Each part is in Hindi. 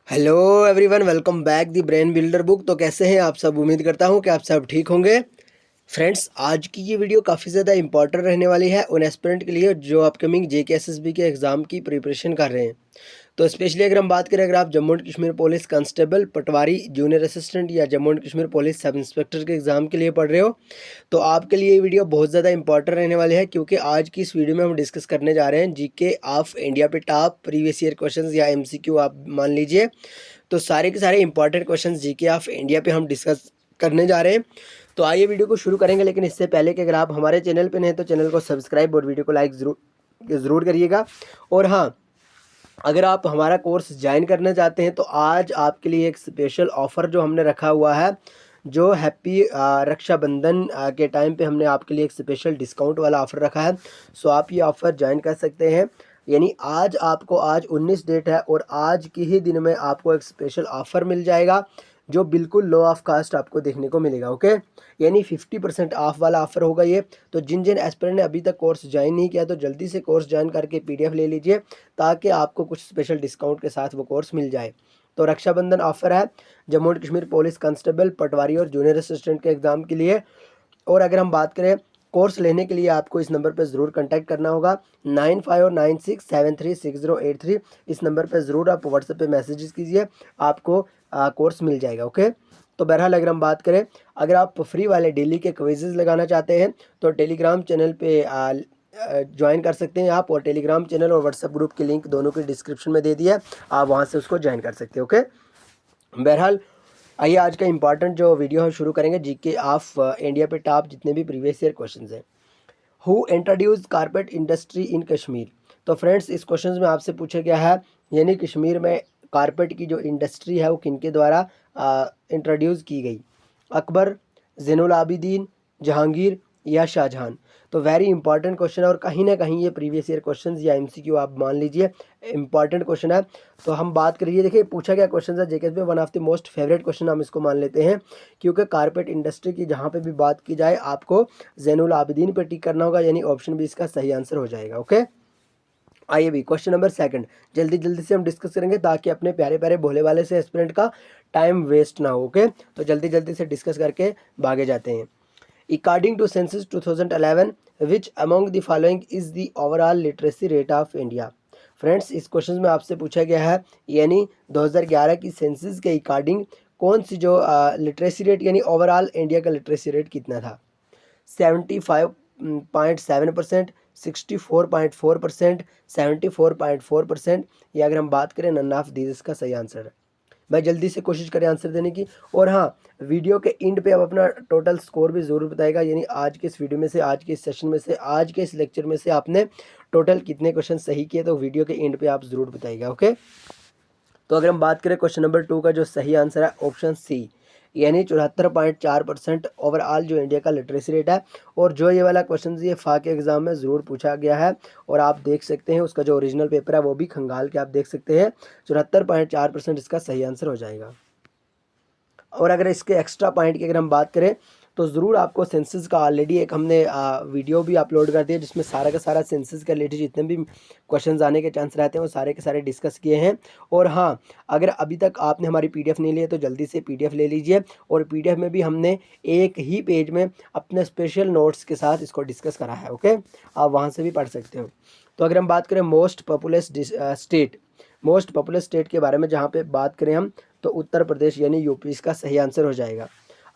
Hello everyone, welcome back the brain builder book. तो कैसे हैं आप सब? उम्मीद करता हूं कि आप सब ठीक होंगे। फ्रेंड्स, आज की ये वीडियो काफ़ी ज़्यादा इंपॉर्टेंट रहने वाली है उन एस्पिरेंट के लिए जो अपकमिंग जेकेएसएसबी के एग्ज़ाम की प्रिपरेशन कर रहे हैं। तो स्पेशली अगर हम बात करें, अगर आप Jammu and Kashmir police constable, patwari, junior assistant या Jammu and Kashmir police sub inspector के एग्ज़ाम के लिए पढ़ रहे हो, तो आपके लिए ये वीडियो बहुत ज़्यादा इंपॉर्टेंट रहने वाली है, क्योंकि आज की इस वीडियो में हम डिस्कस करने जा रहे हैं जीके ऑफ इंडिया पे टॉप प्रीवियस ईयर क्वेश्चंस या एमसीक्यू आप मान लीजिए। तो सारे के सारे important questions GK of India पे हम डिस्कस करने जा रहे हैं। तो आइए वीडियो को शुरू करेंगे, लेकिन इससे पहले कि अगर आप हमारे चैनल पे नए तो चैनल को सब्सक्राइब और वीडियो को लाइक ज़रूर करिएगा। और हाँ, अगर आप हमारा कोर्स ज्वाइन करना चाहते हैं तो आज आपके लिए एक स्पेशल ऑफ़र जो हमने रखा हुआ है, जो हैप्पी रक्षाबंधन के टाइम पे हमने आपके लिए एक स्पेशल डिस्काउंट वाला ऑफ़र रखा है। सो आप ये ऑफ़र ज्वाइन कर सकते हैं। यानी आज 19 डेट है और आज के ही दिन में आपको एक स्पेशल ऑफ़र मिल जाएगा जो बिल्कुल लो ऑफ कास्ट आपको देखने को मिलेगा। ओके, यानी 50% ऑफ वाला ऑफ़र होगा ये। तो जिन जिन एस्पिरेंट ने अभी तक कोर्स ज्वाइन नहीं किया तो जल्दी से कोर्स ज्वाइन करके पीडीएफ ले लीजिए, ताकि आपको कुछ स्पेशल डिस्काउंट के साथ वो कोर्स मिल जाए। तो रक्षाबंधन ऑफ़र है Jammu and Kashmir police constable, patwari और जूनियर असिस्टेंट के एग्ज़ाम के लिए। और अगर हम बात करें, कोर्स लेने के लिए आपको इस नंबर पर ज़रूर कांटेक्ट करना होगा 9596736083। इस नंबर पर ज़रूर आप व्हाट्सएप पे मैसेजेस कीजिए, आपको कोर्स मिल जाएगा। ओके, तो बहरहाल अगर हम बात करें, अगर आप फ्री वाले डेली के क्विज़ेज़ लगाना चाहते हैं तो टेलीग्राम चैनल पे ज्वाइन कर सकते हैं आप। और टेलीग्राम चैनल और व्हाट्सएप ग्रुप की लिंक दोनों के डिस्क्रिप्शन में दे दिया है, आप वहाँ से उसको ज्वाइन कर सकते हैं। ओके, बहरहाल आइए आज का इंपॉर्टेंट जो वीडियो हम शुरू करेंगे जीके ऑफ इंडिया पे टॉप जितने भी प्रीवियस ईयर क्वेश्चंस हैं। Who introduce carpet industry in Kashmir? तो फ्रेंड्स, इस क्वेश्चन में आपसे पूछा गया है, यानी कश्मीर में कारपेट की जो इंडस्ट्री है वो किनके द्वारा इंट्रोड्यूस की गई? अकबर, ज़ैनुल आबिदीन, जहांगीर या शाहजहां? तो वेरी इंपॉर्टेंट क्वेश्चन है और कहीं ना कहीं ये प्रीवियस ईयर क्वेश्चंस या एमसीक्यू आप मान लीजिए इंपॉर्टेंट क्वेश्चन है। तो हम बात करिए, देखिए पूछा गया क्वेश्चन है जेकेएस में, one of the most favourite question हम इसको मान लेते हैं, क्योंकि कारपेट इंडस्ट्री की जहाँ पे भी बात की जाए आपको ज़ैनुल आबिदीन पे टिक करना होगा, यानी ऑप्शन बी इसका सही आंसर हो जाएगा। ओके, आइए भी क्वेश्चन नंबर सेकंड जल्दी जल्दी से हम डिस्कस करेंगे, ताकि अपने प्यारे प्यारे भोले वाले से एस्पिरेंट का टाइम वेस्ट ना हो। ओके, तो जल्दी जल्दी से डिस्कस करके भागे जाते हैं। According to census 2011, which among the following is the overall literacy rate of India? Friends, इस क्वेश्चन में आपसे पूछा गया है, यानी 2011 की सेंसस के अकॉर्डिंग कौन सी जो लिटरेसी रेट, यानी ओवरऑल इंडिया का लिटरेसी रेट कितना था? 75.7%, 64.4%, 74.4%, या अगर हम बात करें नन ऑफ दिस का सही आंसर है। भाई जल्दी से कोशिश करें आंसर देने की। और हाँ, वीडियो के एंड पे आप अपना टोटल स्कोर भी ज़रूर बताएगा, यानी आज के इस वीडियो में से, आज के इस सेशन में से, आज के इस लेक्चर में से आपने टोटल कितने क्वेश्चन सही किए, तो वीडियो के एंड पे आप ज़रूर बताइएगा। ओके, तो अगर हम बात करें क्वेश्चन नंबर 2 का, जो सही आंसर है ऑप्शन सी, यानी 74.4% ओवरऑल जो इंडिया का लिटरेसी रेट है। और जो ये वाला क्वेश्चन ये फा के एग्जाम में ज़रूर पूछा गया है, और आप देख सकते हैं उसका जो ओरिजिनल पेपर है वो भी खंगाल के आप देख सकते हैं। 74.4% इसका सही आंसर हो जाएगा। और अगर इसके एक्स्ट्रा पॉइंट की अगर हम बात करें, तो ज़रूर आपको सेंसस का ऑलरेडी एक हमने वीडियो भी अपलोड कर दिया, जिसमें सारा का सारा सेंसस के रिलेटेड जितने भी क्वेश्चंस आने के चांस रहते हैं वो सारे के सारे डिस्कस किए हैं। और हाँ, अगर अभी तक आपने हमारी पीडीएफ नहीं ली है तो जल्दी से पीडीएफ ले लीजिए, और पीडीएफ में भी हमने एक ही पेज में अपने स्पेशल नोट्स के साथ इसको डिस्कस करा है। ओके, आप वहाँ से भी पढ़ सकते हो। तो अगर हम बात करें मोस्ट पॉपुलस स्टेट के बारे में जहाँ पे बात करें हम, तो उत्तर प्रदेश यानी यूपी इसका सही आंसर हो जाएगा।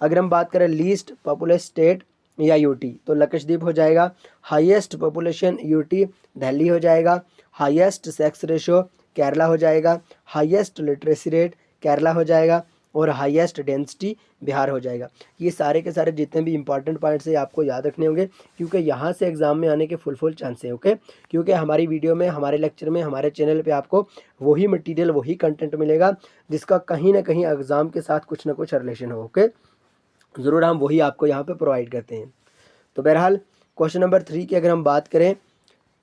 अगर हम बात करें लीस्ट पॉपुलस स्टेट या यूटी, तो लक्षद्वीप हो जाएगा। हाईएस्ट पॉपुलेशन यूटी दिल्ली हो जाएगा। हाईएस्ट सेक्स रेशो केरला हो जाएगा। हाईएस्ट लिटरेसी रेट केरला हो जाएगा। और हाईएस्ट डेंसिटी बिहार हो जाएगा। ये सारे के सारे जितने भी इंपॉर्टेंट पॉइंट्स हैं आपको याद रखने होंगे, क्योंकि यहाँ से एग्जाम में आने के फुल चांस है। ओके, क्योंकि हमारी वीडियो में, हमारे लेक्चर में, हमारे चैनल पे आपको वही मटेरियल, वही कंटेंट मिलेगा जिसका कहीं ना कहीं एग्ज़ाम के साथ कुछ ना कुछ रिलेशन हो। ओके, ज़रूर हम वही आपको यहाँ पे प्रोवाइड करते हैं। तो बहरहाल क्वेश्चन नंबर 3 की अगर हम बात करें,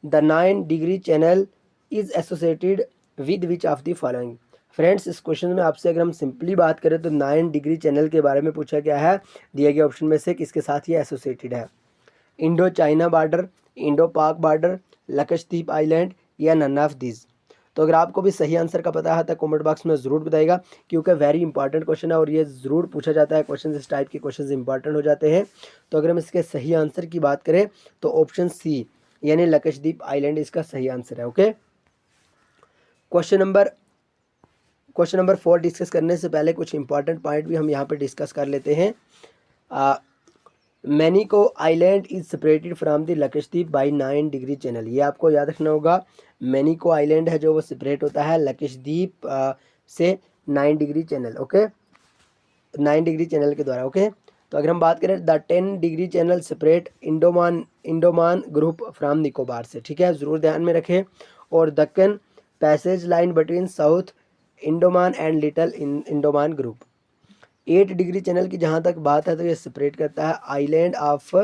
the 9 degree channel is associated with which of the following? Friends, इस क्वेश्चन में आपसे अगर हम सिंपली बात करें तो 9 डिग्री चैनल के बारे में पूछा गया है, दिए गए ऑप्शन में से किसके साथ ये एसोसिएटेड है? इंडो चाइना बॉर्डर, इंडो पाक बॉर्डर, लक्षद्वीप आइलैंड या नन ऑफ दिस? तो अगर आपको भी सही आंसर का पता है तो कमेंट बॉक्स में ज़रूर बताइएगा, क्योंकि वेरी इंपॉर्टेंट क्वेश्चन है और ये ज़रूर पूछा जाता है। क्वेश्चन इस टाइप के क्वेश्चन इंपॉर्टेंट हो जाते हैं। तो अगर हम इसके सही आंसर की बात करें तो ऑप्शन सी यानी लक्षद्वीप आइलैंड इसका सही आंसर है। ओके, क्वेश्चन नंबर 4 डिस्कस करने से पहले कुछ इंपॉर्टेंट पॉइंट भी हम यहाँ पे डिस्कस कर लेते हैं। Minicoy island is separated from the Lakshadweep by 9 degree channel. ये आपको याद रखना होगा। मैनिको आइलैंड है जो वो सेपरेट होता है लक्षद्वीप से 9 degree channel. Okay, 9 degree channel के द्वारा। ओके, तो अगर हम बात करें the 10 degree channel separate Andaman group from Nicobar से। ठीक है, ज़रूर ध्यान में रखें। और Duncan passage line between south Andaman and little Andaman group. 8 degree channel की जहाँ तक बात है तो ये सेपरेट करता है island of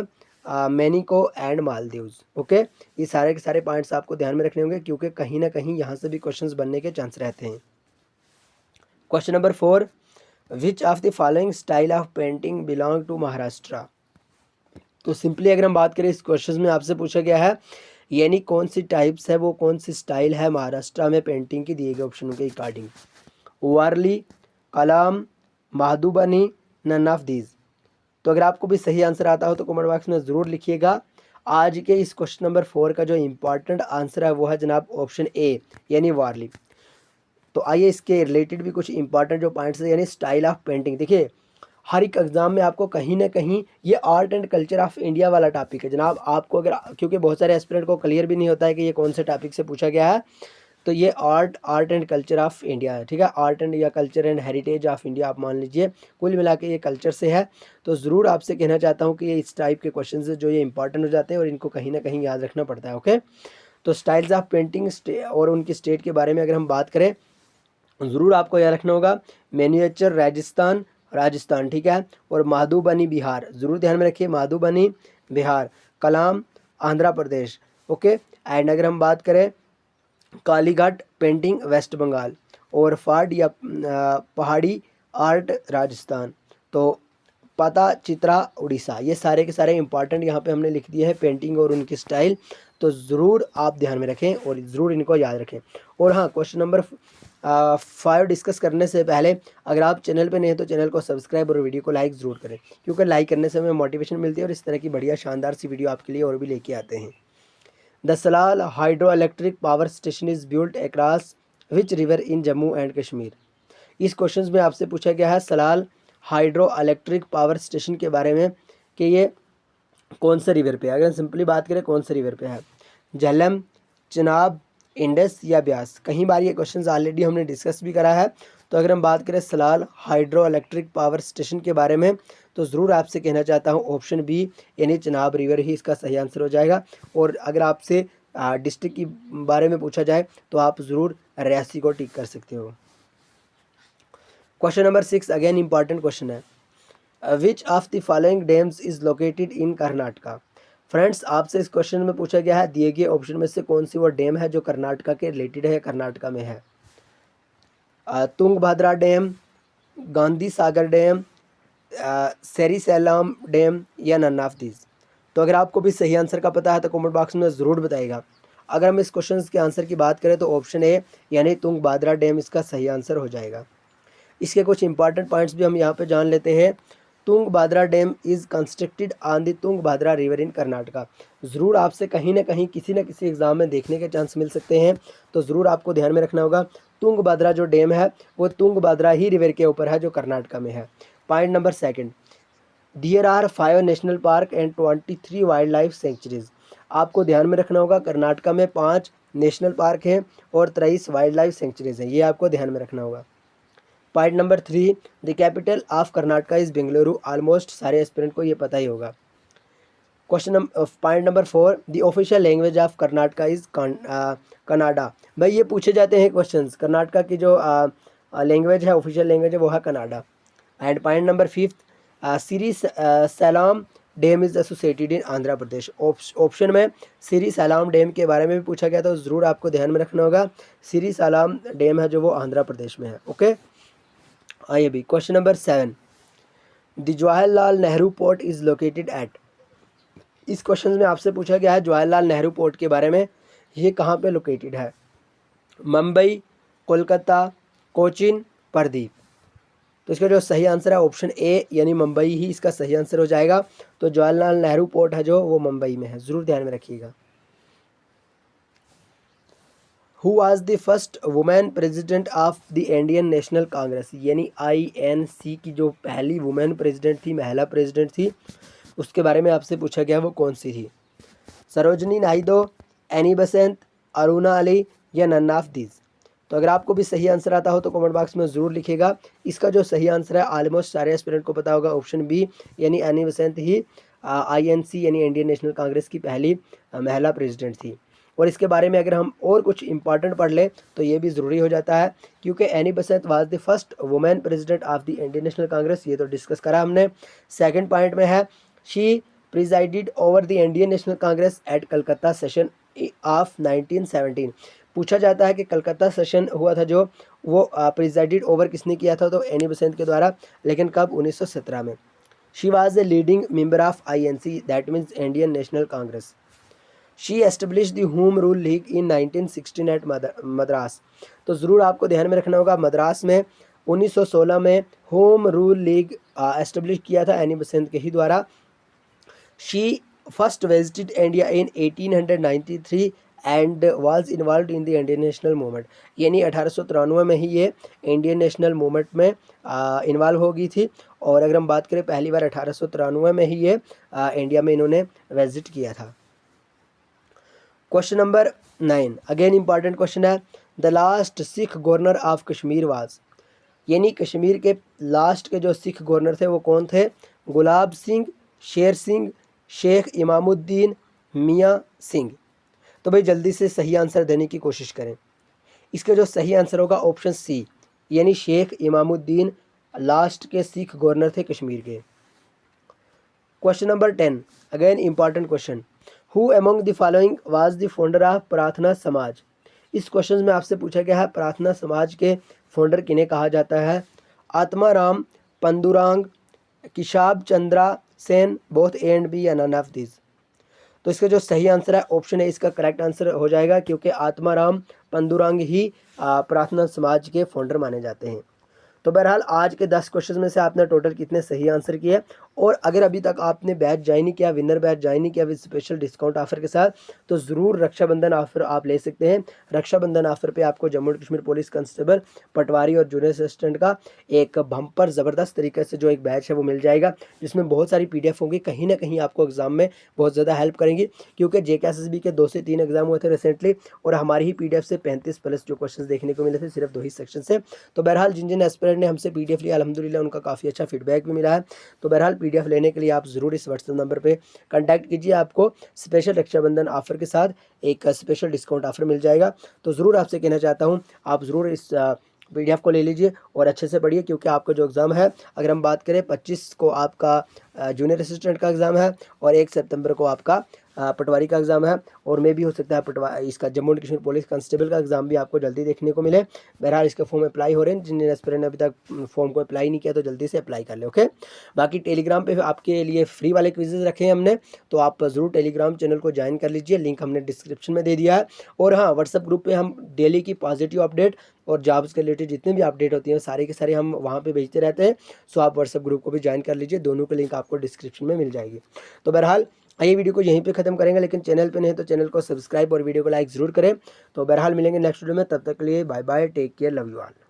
Minicoy and Maldives. Okay, ये सारे के सारे पॉइंट्स आपको ध्यान में रखने होंगे, क्योंकि कहीं ना कहीं यहाँ से भी क्वेश्चंस बनने के चांस रहते हैं। Question number 4, which of the following style of painting belong to Maharashtra. तो सिंपली अगर हम बात करें इस क्वेश्चन में आपसे पूछा गया है यानी कौन सी टाइप्स है, वो कौन सी स्टाइल है महाराष्ट्र में पेंटिंग की दिए गए ऑप्शनों के अकॉर्डिंग। वारली, कलाम, महाधुबनी, नन ऑफ दीज। तो अगर आपको भी सही आंसर आता हो तो कमेंट बॉक्स में ज़रूर लिखिएगा। आज के इस क्वेश्चन नंबर 4 का जो इम्पॉर्टेंट आंसर है वो है जनाब ऑप्शन ए यानी वारली। तो आइए इसके रिलेटेड भी कुछ इंपॉर्टेंट जो पॉइंट्स है यानी स्टाइल ऑफ पेंटिंग। देखिए हर एक एग्जाम में आपको कहीं ना कहीं ये art and culture of India वाला टॉपिक है जनाब। आपको अगर, क्योंकि बहुत सारे एस्पिरेंट को क्लियर भी नहीं होता है कि ये कौन से टॉपिक से पूछा गया है, तो ये art and culture of India है। ठीक है, आर्ट एंड या culture and heritage of India आप मान लीजिए, कुल मिला के ये कल्चर से है। तो ज़रूर आपसे कहना चाहता हूँ कि ये इस टाइप के क्वेश्चन जो ये इंपॉर्टेंट हो जाते हैं और इनको कहीं ना कहीं याद रखना पड़ता है। ओके, तो स्टाइल्स ऑफ पेंटिंग और उनकी स्टेट के बारे में अगर हम बात करें ज़रूर आपको याद रखना होगा। मैन्युएचर राजस्थान, ठीक है, और माधुबनी बिहार, ज़रूर ध्यान में रखिए, माधुबनी बिहार। कलाम आंध्र प्रदेश। ओके, एंड अगर हम बात करें कालीघाट पेंटिंग वेस्ट बंगाल, और फाड या पहाड़ी आर्ट राजस्थान। तो पता चित्रा उड़ीसा। ये सारे के सारे इंपॉर्टेंट यहाँ पे हमने लिख दिए हैं पेंटिंग और उनकी स्टाइल। तो ज़रूर आप ध्यान में रखें और ज़रूर इनको याद रखें। और हाँ, क्वेश्चन नंबर 5 डिस्कस करने से पहले अगर आप चैनल पे नहीं हैं तो चैनल को सब्सक्राइब और वीडियो को लाइक ज़रूर करें, क्योंकि लाइक करने से हमें मोटिवेशन मिलती है और इस तरह की बढ़िया शानदार सी वीडियो आपके लिए और भी लेके आते हैं। The Salal hydro electric power station is built across which river in Jammu and Kashmir. इस क्वेश्चन में आपसे पूछा गया है Salal hydro electric power station के बारे में कि ये कौन से रिवर पे है। अगर सिंपली बात करें कौन से रिवर पे है, झेलम, चिनाब, इंडस या ब्यास। कई बार ये क्वेश्चंस ऑलरेडी हमने डिस्कस भी करा है। तो अगर हम बात करें Salal hydro electric power station के बारे में तो ज़रूर आपसे कहना चाहता हूँ ऑप्शन बी यानी चिनाब रिवर ही इसका सही आंसर हो जाएगा। और अगर आपसे डिस्ट्रिक्ट की बारे में पूछा जाए तो आप ज़रूर रियासी को टिक कर सकते हो। Question number 6 again important question है। Which of the following dams is located in Karnataka. Friends, आपसे इस क्वेश्चन में पूछा गया है दिए गए ऑप्शन में से कौन सी वो डैम है जो कर्नाटका के रिलेटेड है, कर्नाटका में है। Tungabhadra dam, Gandhi Sagar dam, सेरिसैलाम dam या नन ऑफ दीज। तो अगर आपको भी सही आंसर का पता है तो कमेंट बॉक्स में ज़रूर बताइएगा। अगर हम इस क्वेश्चन के आंसर की बात करें तो ऑप्शन ए यानी तुंगभद्रा डैम इसका सही आंसर हो जाएगा। इसके कुछ इंपॉर्टेंट पॉइंट्स भी हम यहाँ पे जान लेते हैं। Tungabhadra dam is constructed on the Tungabhadra river in Karnataka. ज़रूर आपसे कहीं ना कहीं किसी न किसी एग्ज़ाम में देखने के चांस मिल सकते हैं, तो ज़रूर आपको ध्यान में रखना होगा। तुंगभद्रा जो डैम है वो तुंगभद्रा ही रिवर के ऊपर है जो कर्नाटका में है। Point number 2, there are 5 national park and 23 wildlife sanctuaries. आपको ध्यान में रखना होगा कर्नाटका में 5 नेशनल पार्क हैं और 23 वाइल्ड लाइफ सेंचुरीज हैं, ये आपको ध्यान में रखना होगा। Point number 3, the capital of Karnataka is Bengaluru. Almost सारे एस्पिरेंट को ये पता ही होगा। Point number 4, the official language of Karnataka is Canada. भाई ये पूछे जाते हैं क्वेश्चंस, कर्नाटका की जो लैंग्वेज है, ऑफिशियल लैंग्वेज है वो है Kannada. And point number 5, Sri Sailam dam is associated in Andhra Pradesh. Option में श्री सैलाम डैम के बारे में भी पूछा गया, तो ज़रूर आपको ध्यान में रखना होगा। श्री सैलाम डैम है जो वो आंध्र प्रदेश में है। ओके, आइए भी question number 7, the Jawaharlal Nehru port is located at. इस क्वेश्चन में आपसे पूछा गया है जवाहरलाल नेहरू पोर्ट के बारे में, ये कहाँ पे लोकेटेड है। मुंबई, कोलकाता, कोचीन, पारादीप। तो इसका जो सही आंसर है ऑप्शन ए यानी मुंबई ही इसका सही आंसर हो जाएगा। तो जवाहरलाल नेहरू पोर्ट है जो वो मुंबई में है, ज़रूर ध्यान में रखिएगा। Who was the first women president of the Indian National Congress, यानी INC की जो पहली वुमेन प्रेसिडेंट थी, महिला प्रेसिडेंट थी, उसके बारे में आपसे पूछा गया वो कौन सी थी। सरोजनी नायडू, एनी बेसेंट, अरुणा अली या नन ऑफ दीज। तो अगर आपको भी सही आंसर आता हो तो कमेंट बॉक्स में ज़रूर लिखिएगा। इसका जो सही आंसर है ऑलमोस्ट सारे एस्पिरेंट को पता होगा, ऑप्शन बी यानी एनी बेसेंट ही INC यानी इंडियन नेशनल कांग्रेस की पहली महिला प्रेसिडेंट थी। और इसके बारे में अगर हम और कुछ इंपॉर्टेंट पढ़ लें तो ये भी ज़रूरी हो जाता है, क्योंकि Annie Besant was the first women president of the Indian National Congress, ये तो डिस्कस करा हमने। सेकंड पॉइंट में है she presided over the Indian National Congress at Calcutta session of 1917। पूछा जाता है कि कलकत्ता सेशन हुआ था जो वो प्रिजाइडेड ओवर किसने किया था, तो एनी बेसेंट के द्वारा, लेकिन कब, 1917 में। She was a leading member of INC, that means Indian National Congress. She establish the home rule league in 1916 at Madras. तो ज़रूर आपको ध्यान में रखना होगा, मद्रास में 1916 में होम रूल लीग एस्टेब्लिश किया था एनी बेसेंट के ही द्वारा। She first visited India in 1893 and was involve in the Indian national movement, यानी 1893 में ही ये इंडियन नेशनल मूवमेंट में इन्वॉल्व हो गई थी। और अगर हम बात करें पहली बार 1893 में ही ये इंडिया में इन्होंने विजिट किया था। Question number 9, again important question है। The last Sikh governor of Kashmir was, यानी कश्मीर के लास्ट के जो सिख गवर्नर थे वो कौन थे। गुलाब सिंह, शेर सिंह, शेख इमामुद्दीन, मियाँ सिंह। तो भाई जल्दी से सही आंसर देने की कोशिश करें। इसका जो सही आंसर होगा ऑप्शन सी, यानी शेख इमामुद्दीन लास्ट के सिख गवर्नर थे कश्मीर के। Question number 10, again important question. Who among the following was the founder of प्रार्थना समाज। इस क्वेश्चन में आपसे पूछा गया है प्रार्थना समाज के फाउंडर किन्हें कहा जाता है। Atmaram, Pandurang, Keshab Chandra Sen, both A and B या नन ऑफ दिस। तो इसका जो सही आंसर है ऑप्शन ए इसका करेक्ट आंसर हो जाएगा, क्योंकि आत्माराम पंडुरांग ही प्रार्थना समाज के फाउंडर माने जाते हैं। तो बहरहाल आज के 10 क्वेश्चन में से आपने टोटल कितने सही आंसर किए। और अगर अभी तक आपने बैच ज्वाइन नहीं किया, विनर बैच ज्वाइन नहीं किया विद स्पेशल डिस्काउंट ऑफर के साथ, तो ज़रूर रक्षाबंधन ऑफर आप ले सकते हैं। रक्षाबंधन ऑफर पे आपको Jammu and Kashmir police constable, patwari और जूनियर असिस्टेंट का एक बम्पर ज़बरदस्त तरीके से जो एक बैच है वो मिल जाएगा, जिसमें बहुत सारी PDF होंगी, कहीं ना कहीं आपको एग्जाम में बहुत ज़्यादा हेल्प करेंगी। क्योंकि JKSSB के 2 से 3 एग्जाम हुए थे रिसेंटली, और हमारी ही PDF से 35+ जो क्वेश्चन देखने को मिले थे सिर्फ 2 ही सेक्शन से। तो बहरहाल जिन जिन एस्पिरेंट ने हमसे PDF लिया अल्हम्दुलिल्लाह उनका काफ़ी अच्छा फीडबैक भी मिला है। तो बहरहाल PDF लेने के लिए आप ज़रूर इस व्हाट्सएप नंबर पे कांटेक्ट कीजिए, आपको स्पेशल रक्षाबंधन ऑफर के साथ एक स्पेशल डिस्काउंट ऑफर मिल जाएगा। तो ज़रूर आपसे कहना चाहता हूँ आप ज़रूर इस PDF को ले लीजिए और अच्छे से पढ़िए, क्योंकि आपका जो एग्ज़ाम है, अगर हम बात करें 25 को आपका जूनियर असिस्टेंट का एग्ज़ाम है और 1 सितंबर को आपका पटवारी का एग्ज़ाम है, और मे भी हो सकता है इसका Jammu and Kashmir police constable का एग्ज़ाम भी आपको जल्दी देखने को मिले। बहरहाल इसका फॉर्म अप्लाई हो रहे हैं, जिन एस्पिरेंट ने अभी तक फॉर्म को अप्लाई नहीं किया तो जल्दी से अप्लाई कर ले। ओके, बाकी टेलीग्राम पे आपके लिए फ्री वाले क्विजेज रखे हैं हमने, तो आप ज़रूर टेलीग्राम चैनल को ज्वाइन कर लीजिए, लिंक हमने डिस्क्रिप्शन में दे दिया है। और हाँ, व्हाट्सएप ग्रुप पे हम डेली की पॉजिटिव अपडेट और जॉब्स के रिलेटेड जितने भी अपडेट होती हैं सारे के सारे हम वहाँ पे भेजते रहते हैं। सो आप व्हाट्सएप ग्रुप को भी ज्वाइन कर लीजिए, दोनों की लिंक आपको डिस्क्रिप्शन में मिल जाएगी। तो बहरहाल ये वीडियो को यहीं पे ख़त्म करेंगे, लेकिन चैनल पे नहीं तो चैनल को सब्सक्राइब और वीडियो को लाइक ज़रूर करें। तो बहरहाल मिलेंगे नेक्स्ट वीडियो में, तब तक के लिए bye bye, take care, love you all.